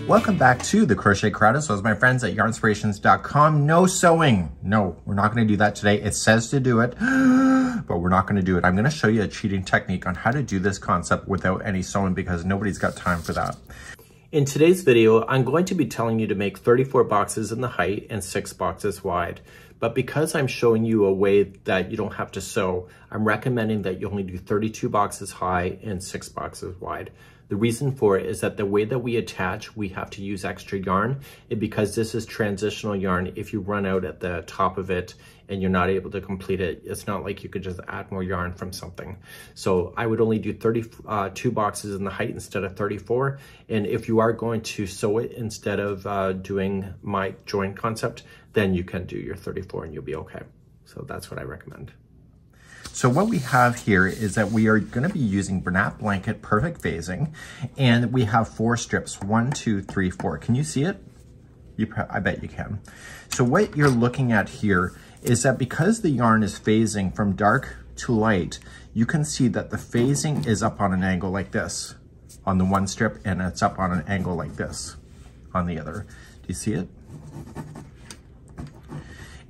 Welcome back to the Crochet Karate. So as my friends at Yarnspirations.com, no sewing. No, we're not going to do that today. It says to do it, but we're not going to do it. I'm going to show you a cheating technique on how to do this concept without any sewing because nobody's got time for that. In today's video, I'm going to be telling you to make 34 boxes in the height and 6 boxes wide. But because I'm showing you a way that you don't have to sew, I'm recommending that you only do 32 boxes high and 6 boxes wide. The reason for it is that the way that we attach, we have to use extra yarn. And because this is transitional yarn, if you run out at the top of it and you're not able to complete it, it's not like you could just add more yarn from something. So I would only do 32 boxes in the height instead of 34. And if you are going to sew it instead of doing my join concept, then you can do your 34 and you'll be okay. So that's what I recommend. So what we have here is that we are going to be using Bernat blanket perfect phasing, and we have 4 strips, 1, 2, 3, 4. Can you see it? I bet you can. So what you're looking at here is that because the yarn is phasing from dark to light, you can see that the phasing is up on an angle like this on the one strip, and it's up on an angle like this on the other. Do you see it?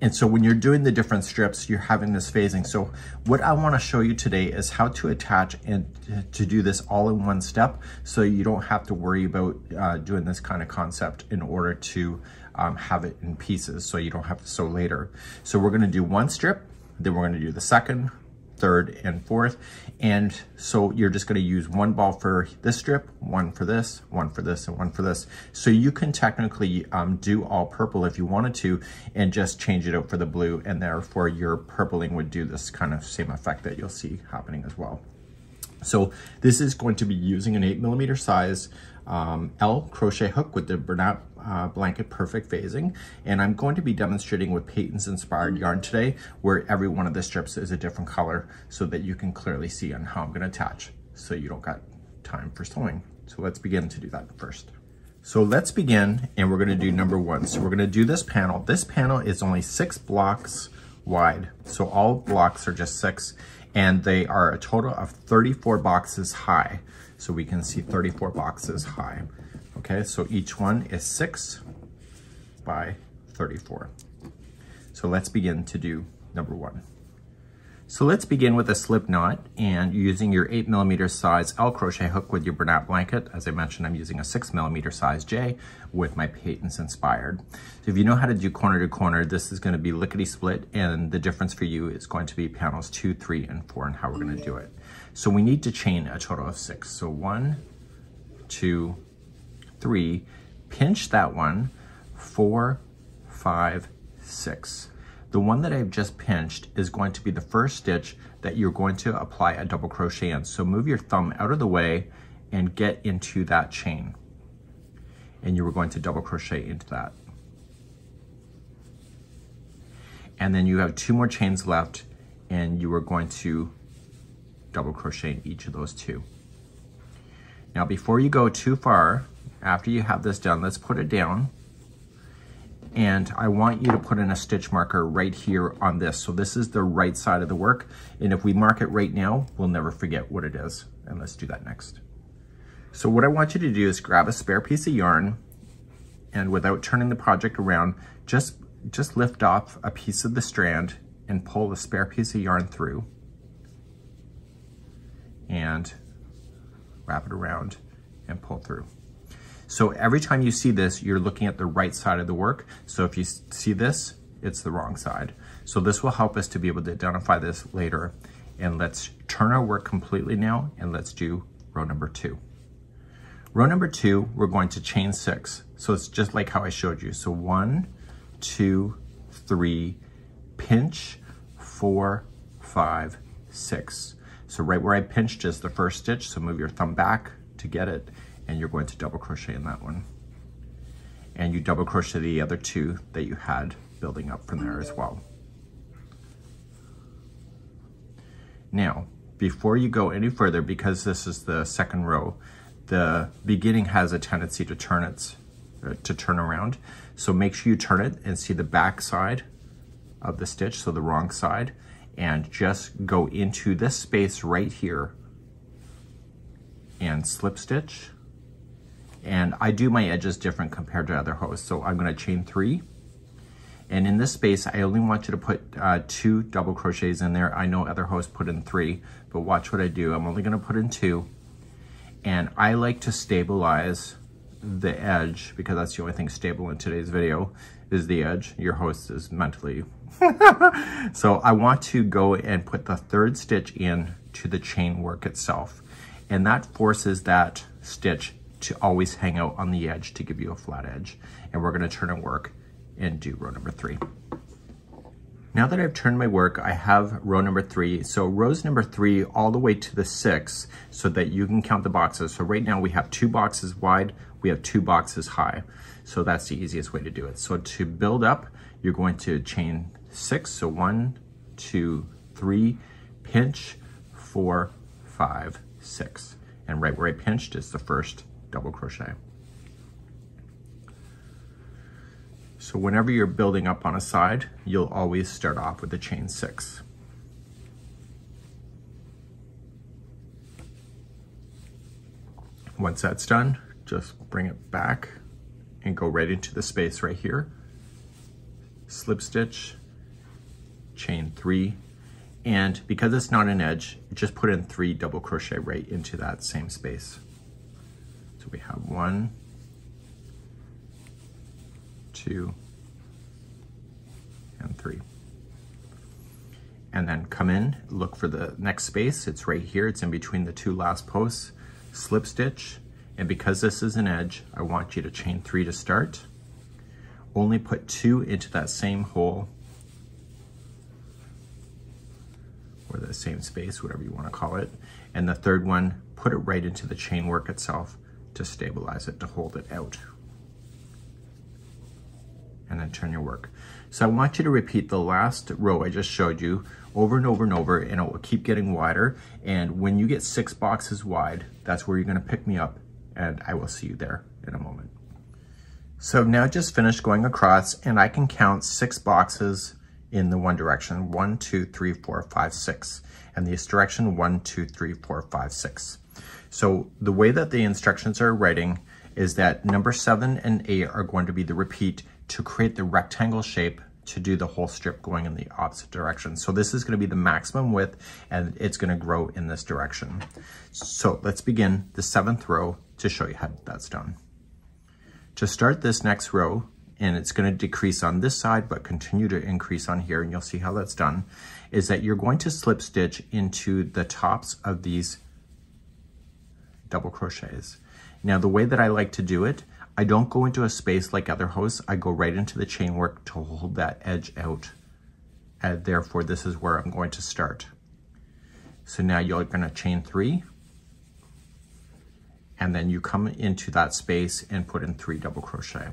And so when you're doing the different strips, you're having this phasing. So what I want to show you today is how to attach and to do this all in one step so you don't have to worry about doing this kind of concept in order to have it in pieces so you don't have to sew later. So we're going to do one strip, then we're going to do the second, third, and fourth. And so you're just going to use one ball for this strip, one for this, one for this, and one for this. So you can technically do all purple if you wanted to and just change it out for the blue, and therefore your purpling would do this kind of same effect that you'll see happening as well. So this is going to be using an 8mm size L crochet hook with the Bernat blanket perfect phasing, and I'm going to be demonstrating with Peyton's inspired yarn today, where every one of the strips is a different color so that you can clearly see on how I'm going to attach so you don't got time for sewing. So let's begin to do that first. So let's begin, and we're going to do number 1. So we're going to do this panel. This panel is only 6 blocks wide, so all blocks are just 6, and they are a total of 34 boxes high. So we can see 34 boxes high. Okay, so each one is 6 by 34. So let's begin to do number 1. So let's begin with a slip knot and using your 8mm size L crochet hook with your Bernat blanket. As I mentioned, I'm using a 6mm size J with my Peyton's Inspired. So if you know how to do corner to corner, this is going to be lickety split, and the difference for you is going to be panels 2, 3, and 4 and how we're going to do it. So we need to chain a total of 6. So 1, 2, 3, pinch that one, 4, 5, 6. The one that I've just pinched is going to be the first stitch that you're going to apply a double crochet in. So move your thumb out of the way and get into that chain. And you were going to double crochet into that. And then you have 2 more chains left, and you are going to double crochet in each of those 2. Now before you go too far, after you have this done, let's put it down. And I want you to put in a stitch marker right here on this. So this is the right side of the work. And if we mark it right now, we'll never forget what it is. And let's do that next. So what I want you to do is grab a spare piece of yarn, and without turning the project around, just lift off a piece of the strand and pull the spare piece of yarn through and wrap it around and pull through. So every time you see this, you're looking at the right side of the work. So if you see this, it's the wrong side. So this will help us to be able to identify this later. And let's turn our work completely now, and let's do row number 2. Row number 2, we're going to chain 6. So it's just like how I showed you. So 1, 2, 3, pinch, 4, 5, 6. So right where I pinched is the first stitch. So move your thumb back to get it, and you're going to double crochet in that one. And you double crochet the other 2 that you had building up from there as well. Now, before you go any further, because this is the second row, the beginning has a tendency to turn around. So make sure you turn it and see the back side of the stitch, so the wrong side, and just go into this space right here and slip stitch And I do my edges different compared to other hosts. So I'm gonna chain 3. And in this space, I only want you to put 2 double crochets in there. I know other hosts put in 3, but watch what I do. I'm only gonna put in 2. And I like to stabilize the edge, because that's the only thing stable in today's video is the edge. Your host is mentally. So I want to go and put the 3rd stitch in to the chain work itself. And that forces that stitch to always hang out on the edge to give you a flat edge. And we're gonna turn and work and do row number 3. Now that I've turned my work, I have row number 3. So rows number 3 all the way to the 6 so that you can count the boxes. So right now we have 2 boxes wide, we have 2 boxes high. So that's the easiest way to do it. So to build up, you're going to chain 6. So 1, 2, 3, pinch, 4, 5, 6. And right where I pinched is the first double crochet. So whenever you're building up on a side, you'll always start off with a chain 6. Once that's done, just bring it back and go right into the space right here. Slip stitch, chain 3, and because it's not an edge, just put in 3 double crochet right into that same space. So we have 1, 2, and 3. And then come in, look for the next space. It's right here, it's in between the 2 last posts. Slip stitch, and because this is an edge, I want you to chain 3 to start. Only put 2 into that same hole, or the same space, whatever you want to call it. And the 3rd one, put it right into the chain work itself to stabilize it, to hold it out. And then turn your work. So I want you to repeat the last row I just showed you over and over and over, and it will keep getting wider. And when you get 6 boxes wide, that's where you're gonna pick me up, and I will see you there in a moment. So I've now just finished going across, and I can count 6 boxes in the one direction. 1, 2, 3, 4, 5, 6. And this direction, 1, 2, 3, 4, 5, 6. So the way that the instructions are writing is that number 7 and 8 are going to be the repeat to create the rectangle shape to do the whole strip going in the opposite direction. So this is going to be the maximum width, and it's going to grow in this direction. So let's begin the 7th row to show you how that's done. To start this next row, and it's going to decrease on this side but continue to increase on here, and you'll see how that's done, is that you're going to slip stitch into the tops of these double crochets. Now the way that I like to do it, I don't go into a space like other hosts. I go right into the chain work to hold that edge out. And therefore, this is where I'm going to start. So now you're going to chain 3. And then you come into that space and put in 3 double crochet.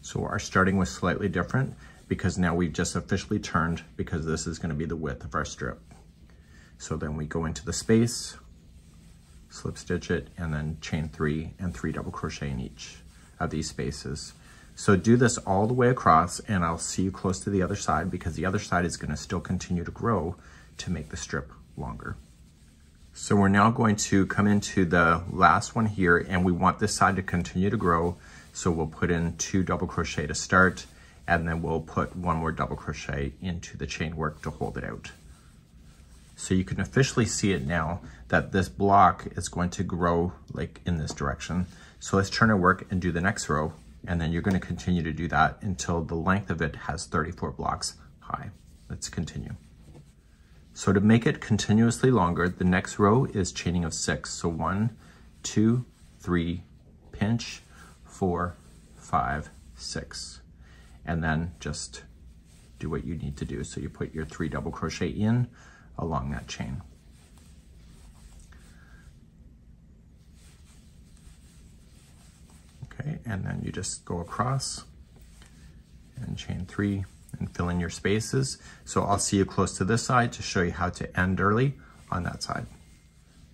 So our starting was slightly different because now we've just officially turned, because this is going to be the width of our strip. So then we go into the space, slip stitch it, and then chain 3 and 3 double crochet in each of these spaces. So do this all the way across, and I'll see you close to the other side, because the other side is going to still continue to grow to make the strip longer. So we're now going to come into the last one here, and we want this side to continue to grow. So we'll put in 2 double crochet to start, and then we'll put 1 more double crochet into the chain work to hold it out. So you can officially see it now that this block is going to grow like in this direction. So let's turn our work and do the next row, and then you're going to continue to do that until the length of it has 34 blocks high. Let's continue. So to make it continuously longer, the next row is chaining of 6. So 1, 2, 3, pinch, 4, 5, 6. And then just do what you need to do. So you put your 3 double crochet in along that chain. Okay, and then you just go across and chain 3 and fill in your spaces. So I'll see you close to this side to show you how to end early on that side.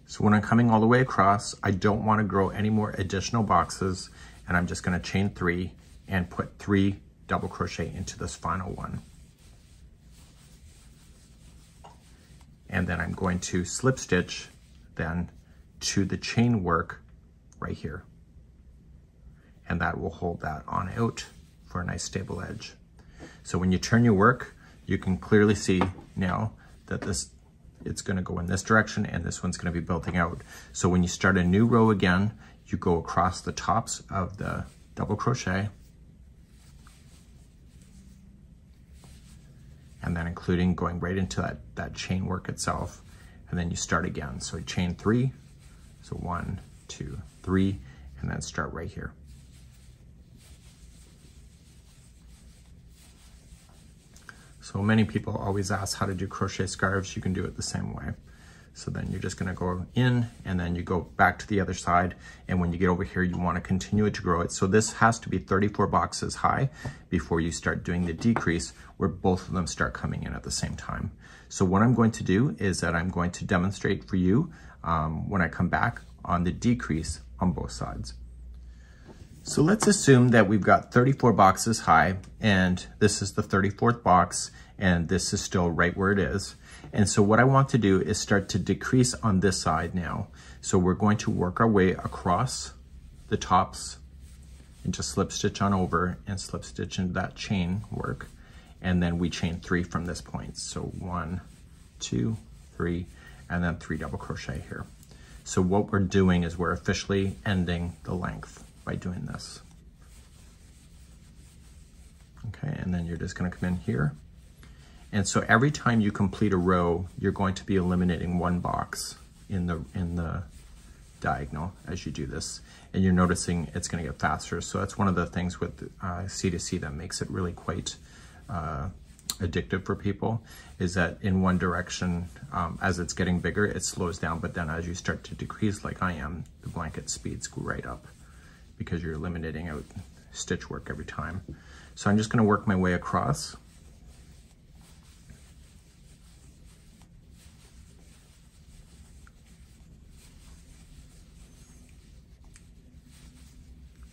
So when I'm coming all the way across, I don't want to grow any more additional boxes, and I'm just going to chain 3 and put 3 double crochet into this final one. and then I'm going to slip stitch then to the chain work right here. And that will hold that on out for a nice stable edge. So when you turn your work, you can clearly see now that it's gonna go in this direction and this one's gonna be building out. So when you start a new row again, you go across the tops of the double crochet, and then including going right into that chain work itself, and then you start again. So chain 3, so 1, 2, 3, and then start right here. So many people always ask how to do crochet scarves. You can do it the same way. So then you're just gonna go in and then you go back to the other side. And when you get over here, you wanna continue to grow it. So this has to be 34 boxes high before you start doing the decrease, where both of them start coming in at the same time. So what I'm going to do is that I'm going to demonstrate for you when I come back on the decrease on both sides. So let's assume that we've got 34 boxes high, and this is the 34th box, and this is still right where it is. And so what I want to do is start to decrease on this side now. So we're going to work our way across the tops and just slip stitch on over and slip stitch into that chain work. And then we chain 3 from this point. So 1, 2, 3, and then 3 double crochet here. So what we're doing is we're officially ending the length by doing this. Okay, and then you're just gonna come in here. And so every time you complete a row, you're going to be eliminating 1 box in the diagonal as you do this. And you're noticing it's gonna get faster. So that's one of the things with C2C that makes it really quite addictive for people, is that in one direction, as it's getting bigger, it slows down, but then as you start to decrease like I am, the blanket speeds go right up because you're eliminating out stitch work every time. So I'm just gonna work my way across.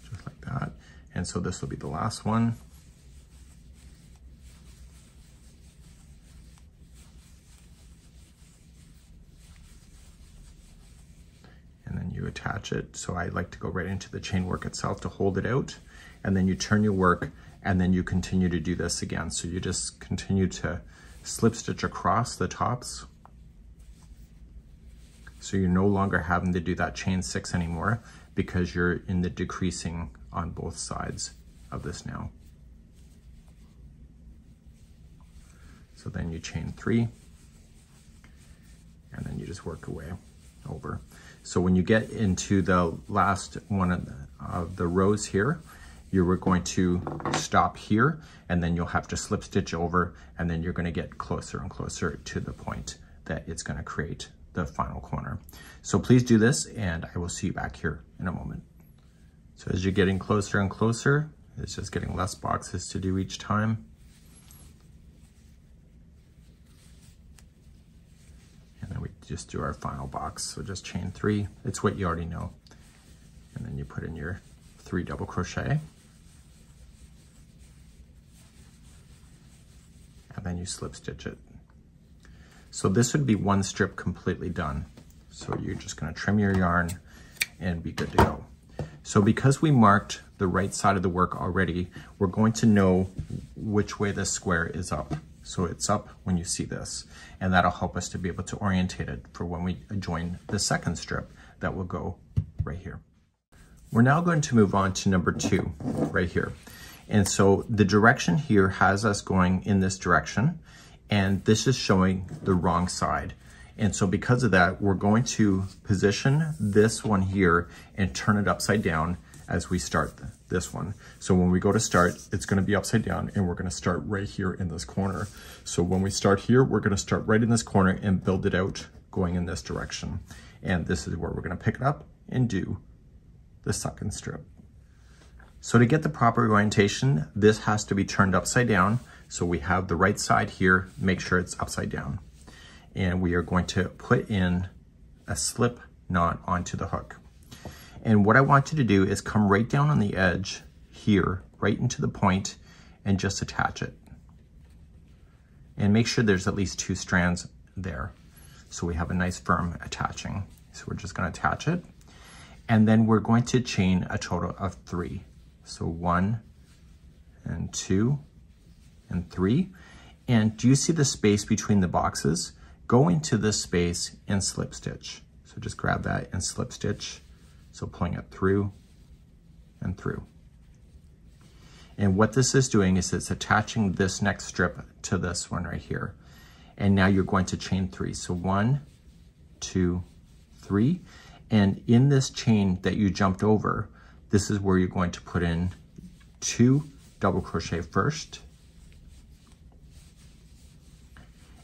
Just like that. And so this will be the last one. Attach it. So I like to go right into the chain work itself to hold it out, and then you turn your work and then you continue to do this again. So you just continue to slip stitch across the tops. So you're no longer having to do that chain 6 anymore because you're in the decreasing on both sides of this now. So then you chain 3 and then you just work away over. So when you get into the last one of the rows here, you're going to stop here, and then you'll have to slip stitch over, and then you're going to get closer and closer to the point that it's going to create the final corner. So please do this, and I will see you back here in a moment. So as you're getting closer and closer, it's just getting less boxes to do each time. And then we just do our final box. So just chain 3, it's what you already know. And then you put in your 3 double crochet. And then you slip stitch it. So this would be 1 strip completely done. So you're just gonna trim your yarn and be good to go. So because we marked the right side of the work already, we're going to know which way this square is up. So it's up when you see this, and that'll help us to be able to orientate it for when we join the second strip that will go right here. We're now going to move on to number 2 right here. And so the direction here has us going in this direction, and this is showing the wrong side. And so because of that, we're going to position this one here and turn it upside down as we start this one. So when we go to start, it's going to be upside down, and we're going to start right here in this corner. So when we start here, we're going to start right in this corner and build it out going in this direction. And this is where we're going to pick it up and do the second strip. So to get the proper orientation, this has to be turned upside down. So we have the right side here, make sure it's upside down. And we are going to put in a slip knot onto the hook. And what I want you to do is come right down on the edge here, right into the point, and just attach it. And make sure there's at least 2 strands there. So we have a nice firm attaching. So we're just going to attach it. And then we're going to chain a total of 3. So 1 and 2 and 3. And do you see the space between the boxes? Go into this space and slip stitch. So just grab that and slip stitch. So pulling it through and through. And what this is doing is it's attaching this next strip to this one right here. And now you're going to chain 3. So 1, 2, 3. And in this chain that you jumped over, this is where you're going to put in 2 double crochet first.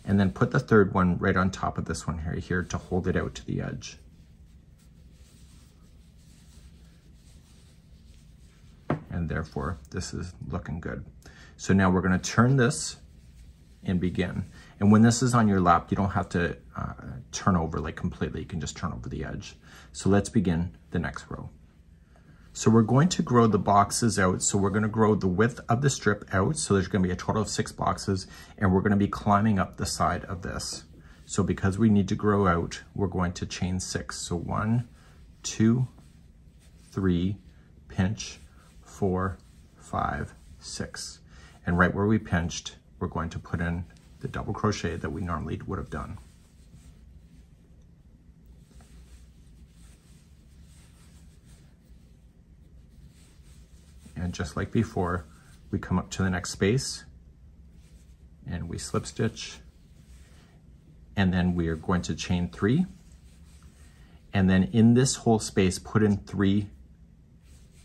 And then put the third one right on top of this one here to hold it out to the edge. And therefore, this is looking good. So now we're going to turn this and begin. And when this is on your lap, you don't have to turn over like completely. You can just turn over the edge. So let's begin the next row. So we're going to grow the boxes out. So we're going to grow the width of the strip out. So there's going to be a total of 6 boxes, and we're going to be climbing up the side of this. So because we need to grow out, we're going to chain 6. So 1, 2, 3, pinch, 4, 5, 6. And right where we pinched, we're going to put in the double crochet that we normally would have done. And just like before, we come up to the next space and we slip stitch, and then we are going to chain 3. And then in this whole space, put in 3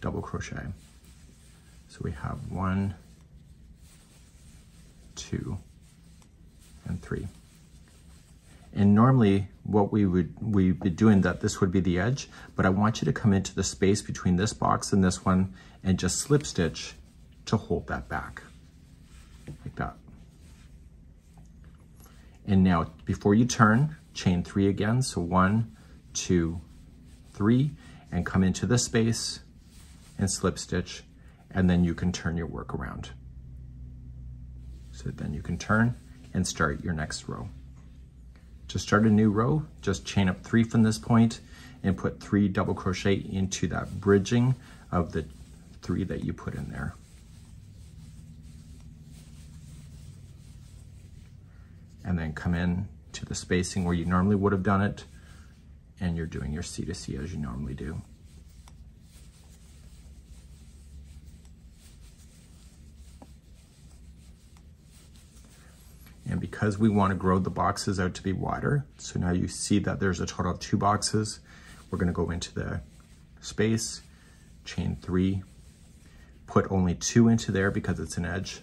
double crochet. So we have 1, 2, and 3. And normally what we'd be doing that this would be the edge, but I want you to come into the space between this box and this one and just slip stitch to hold that back, like that. And now before you turn, chain 3 again. So 1, 2, 3, and come into this space and slip stitch, and then you can turn your work around. So then you can turn and start your next row. To start a new row, just chain up 3 from this point and put 3 double crochet into that bridging of the 3 that you put in there. And then come in to the spacing where you normally would have done it, and you're doing your C2C as you normally do. And because we want to grow the boxes out to be wider, so now you see that there's a total of 2 boxes, we're going to go into the space, chain 3, put only 2 into there because it's an edge,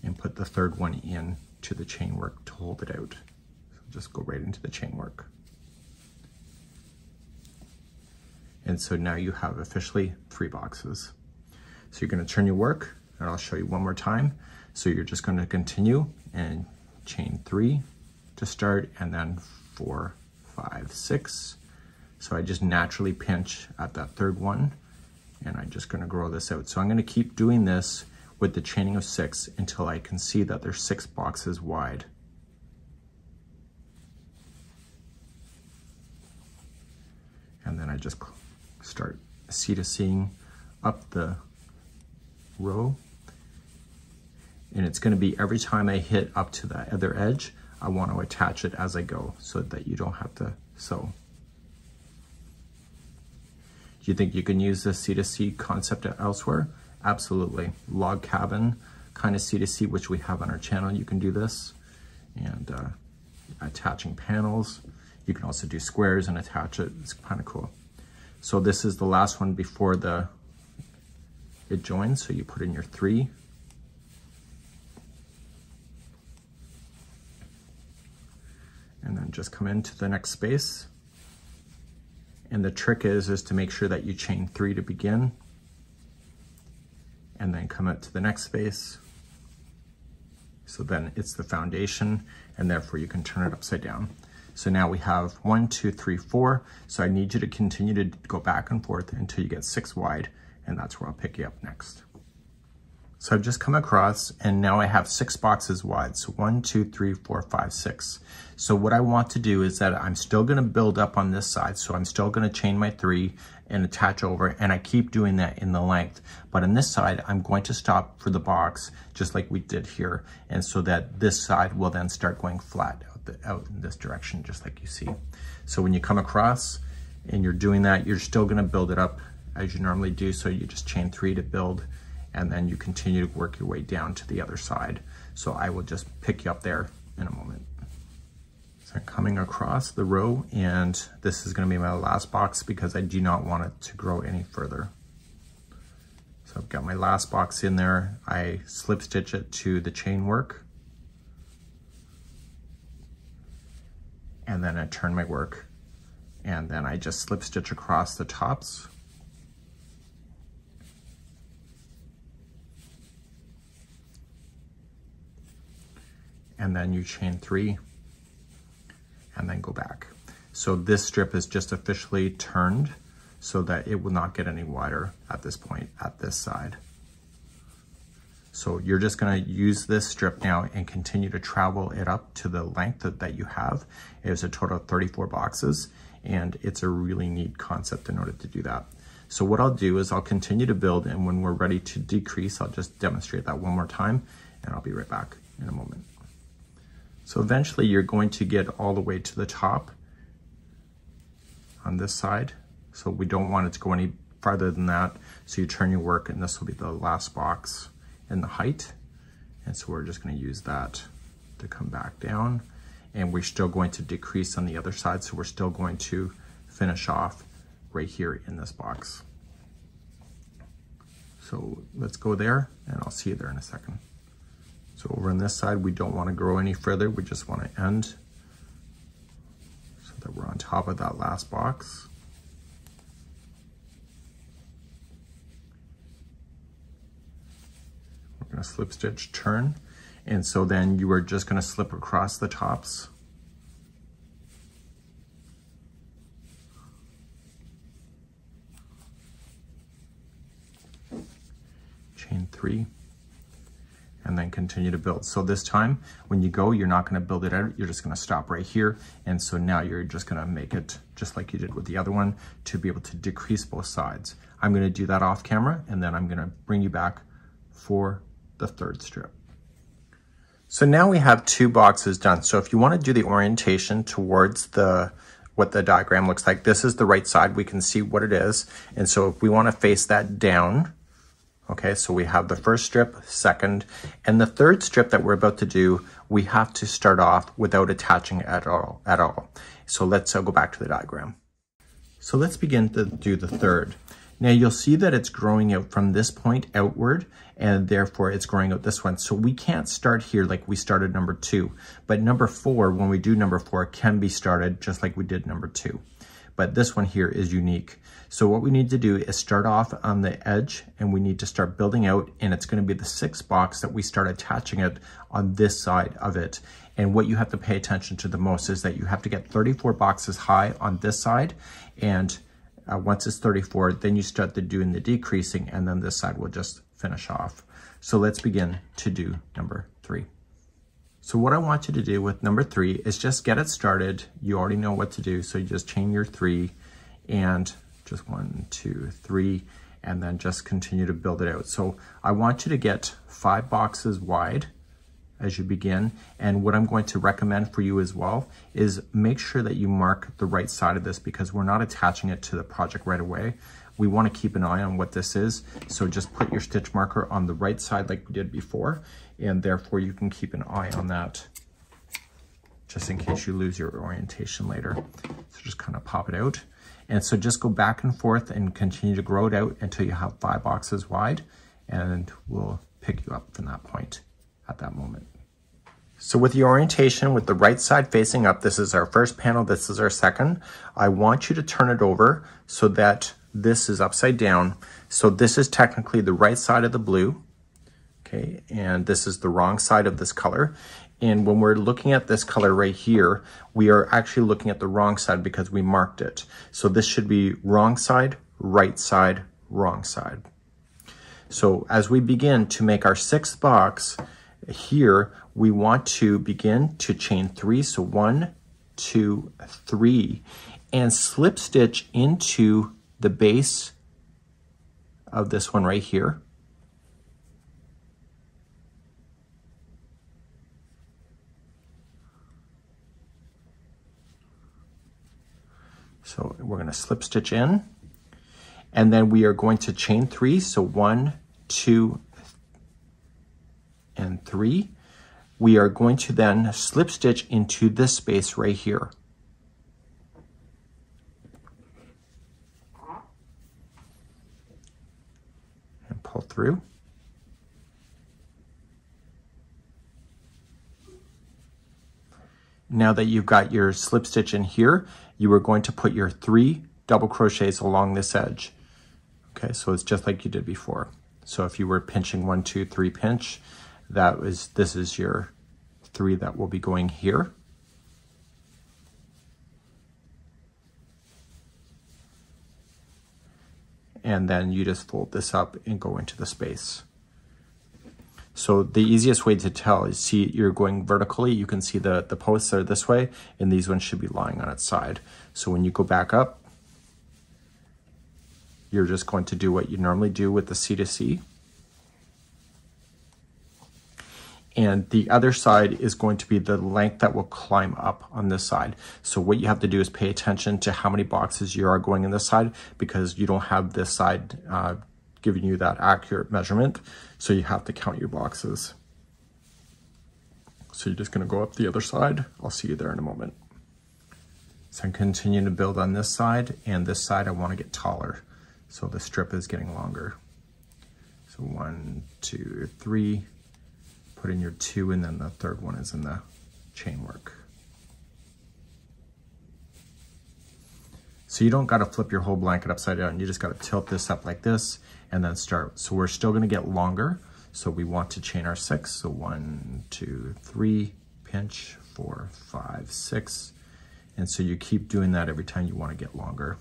and put the third one in to the chain work to hold it out. So just go right into the chain work. And so now you have officially 3 boxes. So you're going to turn your work, and I'll show you one more time. So you're just going to continue and chain 3 to start, and then 4, 5, 6. So I just naturally pinch at that third one, and I'm just going to grow this out. So I'm going to keep doing this with the chaining of 6 until I can see that there's 6 boxes wide. And then I just start C2C'ing up the row. And it's going to be every time I hit up to the other edge, I want to attach it as I go so that you don't have to sew. Do you think you can use this C2C concept elsewhere? Absolutely. Log cabin kind of C2C, which we have on our channel, you can do this. And attaching panels. You can also do squares and attach it. It's kind of cool. So this is the last one before it joins. So you put in your 3. And then just come into the next space. And the trick is to make sure that you chain 3 to begin, and then come out to the next space. So then it's the foundation, and therefore you can turn it upside down. So now we have 1, 2, 3, 4. So I need you to continue to go back and forth until you get 6 wide, and that's where I'll pick you up next. So I've just come across and now I have 6 boxes wide. So 1, 2, 3, 4, 5, 6. So what I want to do is that I'm still gonna build up on this side. So I'm still gonna chain my 3 and attach over, and I keep doing that in the length. But on this side, I'm going to stop for the box, just like we did here. And so that this side will then start going flat out in this direction, just like you see. So when you come across and you're doing that, you're still gonna build it up as you normally do. So you just chain 3 to build, and then you continue to work your way down to the other side. So I will just pick you up there in a moment. So I'm coming across the row, and this is gonna be my last box because I do not want it to grow any further. So I've got my last box in there. I slip stitch it to the chain work, and then I turn my work, and then I just slip stitch across the tops. And then you chain 3 and then go back. So this strip is just officially turned so that it will not get any wider at this point at this side. So you're just gonna use this strip now and continue to travel it up to the length that you have. It's a total of 34 boxes, and it's a really neat concept in order to do that. So what I'll do is I'll continue to build, and when we're ready to decrease, I'll just demonstrate that one more time, and I'll be right back in a moment. So eventually you're going to get all the way to the top on this side. So we don't want it to go any farther than that. So you turn your work, and this will be the last box in the height. And so we're just gonna use that to come back down. And we're still going to decrease on the other side. So we're still going to finish off right here in this box. So let's go there, and I'll see you there in a second. So over on this side, we don't want to grow any further. We just want to end so that we're on top of that last box. We're going to slip stitch, turn. And so then you are just going to slip across the tops. Chain 3. And then continue to build. So this time, when you go, you're not gonna build it out, you're just gonna stop right here. And so now you're just gonna make it just like you did with the other one to be able to decrease both sides. I'm gonna do that off camera, and then I'm gonna bring you back for the 3rd strip. So now we have 2 boxes done. So if you wanna do the orientation towards what the diagram looks like, this is the right side, we can see what it is. And so if we wanna face that down, okay, so we have the 1st strip, 2nd, and the 3rd strip that we're about to do, we have to start off without attaching at all. So let's go back to the diagram. So let's begin to do the 3rd. Now you'll see that it's growing out from this point outward, and therefore it's growing out this one. So we can't start here like we started number 2, but number 4, when we do number 4, can be started just like we did number 2. But this one here is unique. So what we need to do is start off on the edge, and we need to start building out, and it's gonna be the 6th box that we start attaching it on this side of it. And what you have to pay attention to the most is that you have to get 34 boxes high on this side, and once it's 34, then you start doing the decreasing, and then this side will just finish off. So let's begin to do number 3. So what I want you to do with number 3 is just get it started. You already know what to do. So you just chain your 3 and just 1, 2, 3, and then just continue to build it out. So I want you to get 5 boxes wide as you begin. And what I'm going to recommend for you as well is make sure that you mark the right side of this, because we're not attaching it to the project right away. We want to keep an eye on what this is. So just put your stitch marker on the right side like we did before, and therefore you can keep an eye on that just in case you lose your orientation later. So just kind of pop it out. And so just go back and forth and continue to grow it out until you have 5 boxes wide, and we'll pick you up from that point at that moment. So with the orientation, with the right side facing up, this is our first panel, this is our second. I want you to turn it over so that this is upside down. So this is technically the right side of the blue, okay, and this is the wrong side of this color. And when we're looking at this color right here, we are actually looking at the wrong side because we marked it. So this should be wrong side, right side, wrong side. So as we begin to make our 6th box here, we want to begin to chain 3. So 1, 2, 3, and slip stitch into the base of this one right here. So we're going to slip stitch in, and then we are going to chain 3. So 1, 2, and 3. We are going to then slip stitch into this space right here. And pull through. Now that you've got your slip stitch in here, you are going to put your 3 double crochets along this edge. Okay, so it's just like you did before. So if you were pinching 1, 2, 3 pinch, this is your 3 that will be going here. And then you just fold this up and go into the space. So the easiest way to tell is, see, you're going vertically, you can see the posts are this way, and these ones should be lying on its side. So when you go back up, you're just going to do what you normally do with the C2C. And the other side is going to be the length that will climb up on this side. So what you have to do is pay attention to how many boxes you are going in this side, because you don't have this side giving you that accurate measurement. So you have to count your boxes. So you're just gonna go up the other side. I'll see you there in a moment. So I'm continuing to build on this side, and this side I wanna get taller. So the strip is getting longer. So 1, 2, 3, put in your 2, and then the 3rd one is in the chain work. So you don't gotta flip your whole blanket upside down. You just gotta tilt this up like this and then start. So we're still gonna get longer. So we want to chain our 6. So 1, 2, 3, pinch, 4, 5, 6. And so you keep doing that every time you wanna get longer.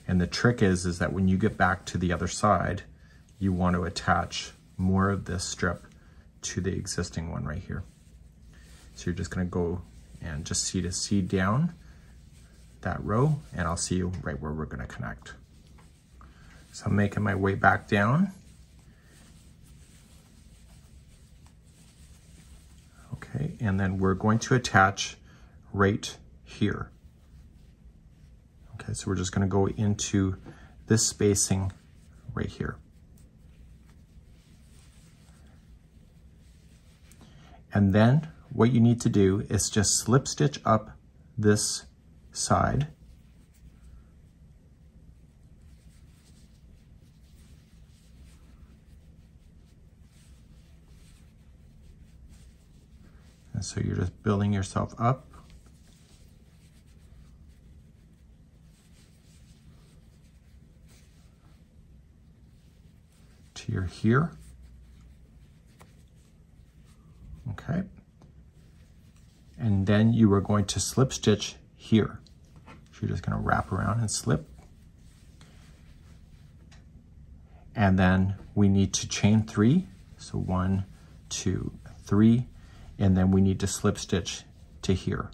And the trick is that when you get back to the other side, you want to attach more of this strip to the existing one right here. So you're just gonna go and just C2C down that row, and I'll see you right where we're gonna connect. So I'm making my way back down. Okay, and then we're going to attach right here. Okay, so we're just gonna go into this spacing right here. And then what you need to do is just slip stitch up this side. And so you're just building yourself up. To your here. Okay. And then you are going to slip stitch here. So you're just going to wrap around and slip. And then we need to chain 3. So 1, 2, 3. And then we need to slip stitch to here.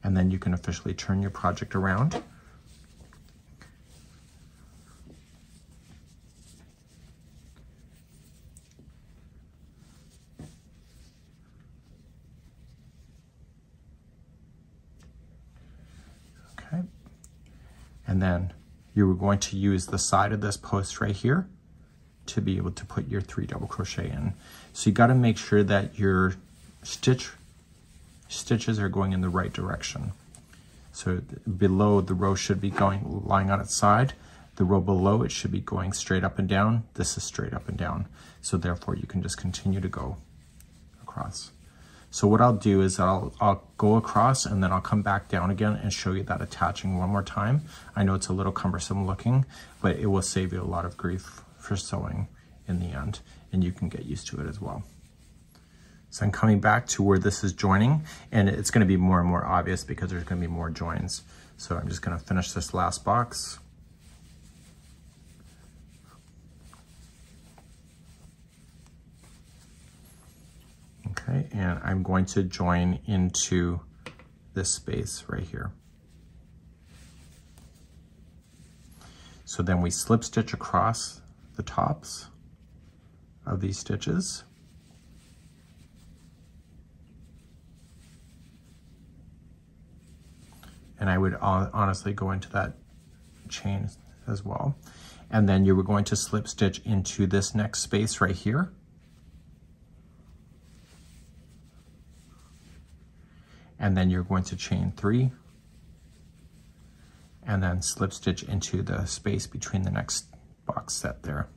And then you can officially turn your project around. Okay. And then you are going to use the side of this post right here to be able to put your 3 double crochet in. So you got to make sure that your stitches are going in the right direction. So below, the row should be lying on its side. The row below it should be going straight up and down. This is straight up and down. So therefore you can just continue to go across. So what I'll do is I'll go across, and then I'll come back down again and show you that attaching one more time. I know it's a little cumbersome looking, but it will save you a lot of grief for sewing in the end, and you can get used to it as well. So I'm coming back to where this is joining, and it's going to be more and more obvious because there's going to be more joins. So I'm just going to finish this last box. Okay, and I'm going to join into this space right here. So then we slip stitch across the tops of these stitches. And I would honestly go into that chain as well. And then you were going to slip stitch into this next space right here. And then you're going to chain 3 and then slip stitch into the space between the next box set there.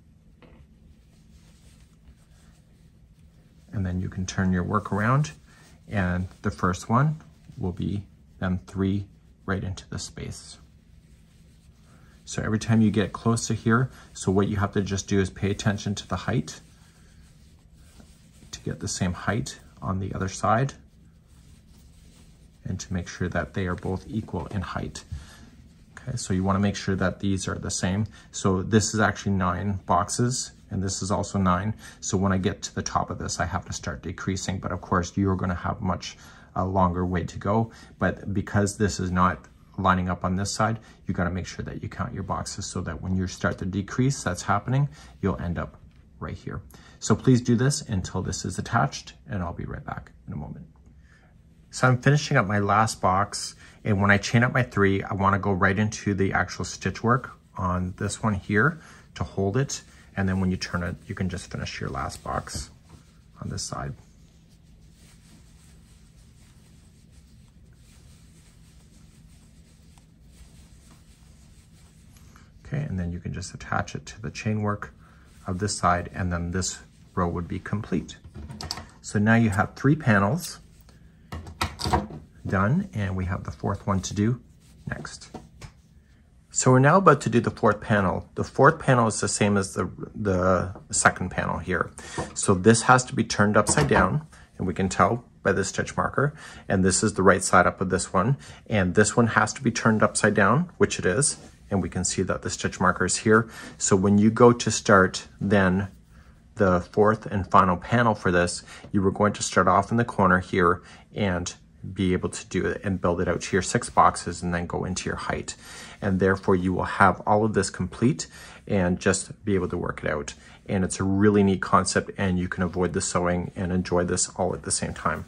And then you can turn your work around, and the first one will be then 3 right into the space. So every time you get close to here, so what you have to just do is pay attention to the height to get the same height on the other side, and to make sure that they are both equal in height. Okay, so you want to make sure that these are the same. So this is actually 9 boxes, and this is also 9. So when I get to the top of this, I have to start decreasing, but of course you're going to have much a longer way to go. But because this is not lining up on this side, you got to make sure that you count your boxes so that when you start the decrease that's happening, you'll end up right here. So please do this until this is attached, and I'll be right back in a moment. So I'm finishing up my last box, and when I chain up my 3, I want to go right into the actual stitch work on this one here to hold it, and then when you turn it, you can just finish your last box on this side. Okay, and then you can just attach it to the chain work of this side, and then this row would be complete. So now you have 3 panels done, and we have the 4th one to do next. So we're now about to do the 4th panel. The 4th panel is the same as the 2nd panel here. So this has to be turned upside down, and we can tell by the stitch marker, and this is the right side up of this one, and this one has to be turned upside down, which it is, and we can see that the stitch marker is here. So when you go to start then the 4th and final panel for this, you were going to start off in the corner here and be able to do it and build it out to your 6 boxes and then go into your height. And therefore you will have all of this complete and just be able to work it out. And it's a really neat concept, and you can avoid the sewing and enjoy this all at the same time.